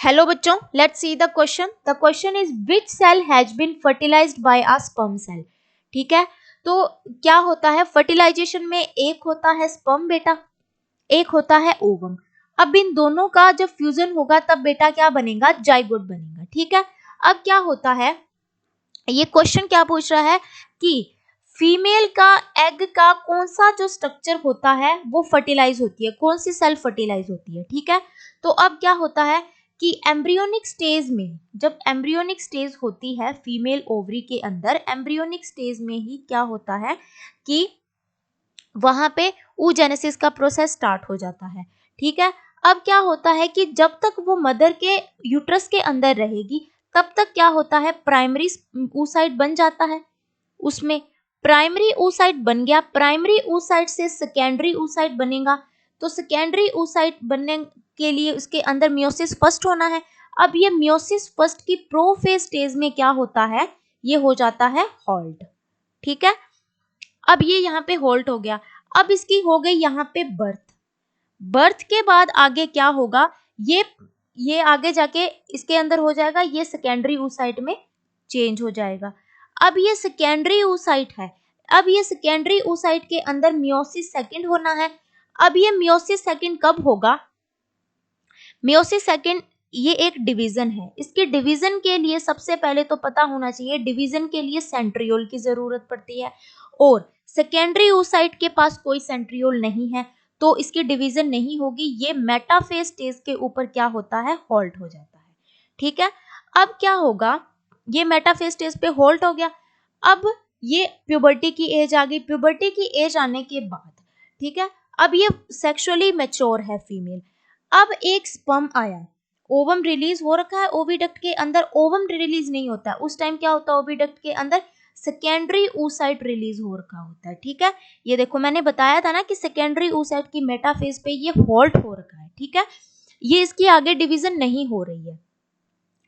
Hello बच्चों, let's see the question. The question is which cell has been fertilized by a sperm cell. ठीक है, तो क्या होता है फर्टिलाइजेशन में? एक होता है स्पर्म बेटा, एक होता है ओवम. अब इन दोनों का जब फ्यूजन होगा तब बेटा क्या बनेगा? जाइगोट बनेगा. ठीक है, अब क्या होता है, ये क्वेश्चन क्या पूछ रहा है कि फीमेल का एग का कौन सा जो स्ट्रक्चर होता है वो फर्टिलाइज होती है, कौन सी सेल फर्टिलाइज होती है. ठीक है, तो अब क्या होता है कि एम्ब्रियोनिक स्टेज में, जब एम्ब्रियोनिक स्टेज होती है फीमेल ओवरी के अंदर, एम्ब्रियोनिक स्टेज में ही क्या होता है कि वहां पे oogenesis का प्रोसेस स्टार्ट हो जाता है. ठीक है, अब क्या होता है कि जब तक वो मदर के यूट्रस के अंदर रहेगी तब तक क्या होता है, प्राइमरी oocyte बन जाता है. उसमें प्राइमरी oocyte बन गया, प्राइमरी oocyte से सेकेंडरी oocyte बनेगा. तो सेकेंडरी oocyte बनने के लिए उसके अंदर मियोसिस फर्स्ट होना है. अब ये मियोसिस फर्स्ट की प्रोफेज स्टेज में क्या होता है, ये हो जाता है हॉल्ट. ठीक है, अब ये यहाँ पे होल्ड हो गया. अब इसकी हो गई यहाँ पे बर्थ. बर्थ के बाद आगे क्या होगा, ये आगे जाके इसके अंदर हो जाएगा, ये सेकेंडरी oocyte में चेंज हो जाएगा. अब ये सेकेंडरी oocyte है, अब ये सेकेंडरी oocyte के अंदर मियोसिस सेकंड होना है. अब ये मियोसिस सेकंड कब होगा? मियोसिस सेकंड ये एक डिवीजन है. इसके डिवीजन के लिए सबसे पहले तो पता होना चाहिए, डिवीजन के लिए सेंट्रियोल की जरूरत पड़ती है और सेकेंडरी oocyte के पास कोई सेंट्रियोल नहीं है, तो इसकी डिवीजन नहीं होगी. ये मेटाफेज स्टेज के ऊपर क्या होता है, होल्ड हो जाता है. ठीक है, अब क्या होगा, ये मेटाफेज स्टेज पे होल्ड हो गया. अब ये प्यूबर्टी की एज आ गई. प्यूबर्टी की एज आने के बाद, ठीक है, अब ये सेक्सुअली मैच्योर है फीमेल. अब एक स्पर्म आया, ओवम रिलीज हो रखा है ओविडक्ट के अंदर, ओवम रिलीज नहीं होता है उस टाइम, क्या होता है ओविडक्ट के अंदर, सेकेंडरी oocyte रिलीज हो रखा होता है. ठीक है, ये देखो मैंने बताया था ना कि सेकेंडरी oocyte की मेटाफेज पे ये होल्ड हो रखा है. ठीक है, ये इसकी आगे डिवीजन नहीं हो रही है.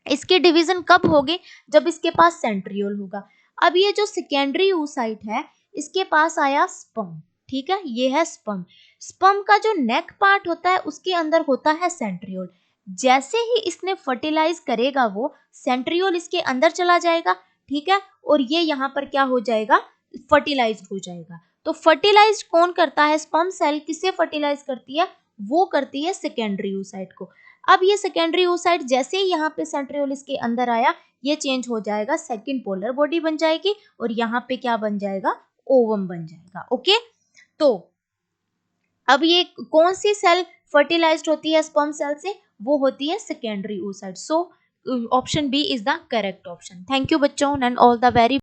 इसकी डिवीजन कब होगी? जब इसके पास सेंट्रियोल होगा. अब ये जो सेकेंडरी oocyte है इसके पास आया स्पर्म. ठीक है, ये है स्पर्म. स्पर्म का जो नेक पार्ट होता है उसके अंदर होता है सेंट्रियोल. जैसे ही इसने फर्टिलाइज करेगा वो सेंट्रियोल इसके अंदर चला जाएगा. ठीक है, और ये यहाँ पर क्या हो जाएगा, फर्टिलाइज हो जाएगा. तो फर्टिलाइज कौन करता है? स्पर्म सेल किसे फर्टिलाइज करती है? वो करती है सेकेंडरी oocyte को. अब ये सेकेंडरी oocyte जैसे ही यहाँ पे सेंट्रियोल इसके अंदर आया, ये चेंज हो जाएगा, सेकंड पोलर बॉडी बन जाएगी और यहाँ पे क्या बन जाएगा, ओवम बन जाएगा. ओके, तो अब ये कौन सी सेल फर्टिलाइज्ड होती है स्पर्म सेल से? वो होती है secondary oocyte. So option B is the correct option. Thank you बच्चों एंड ऑल द वेरी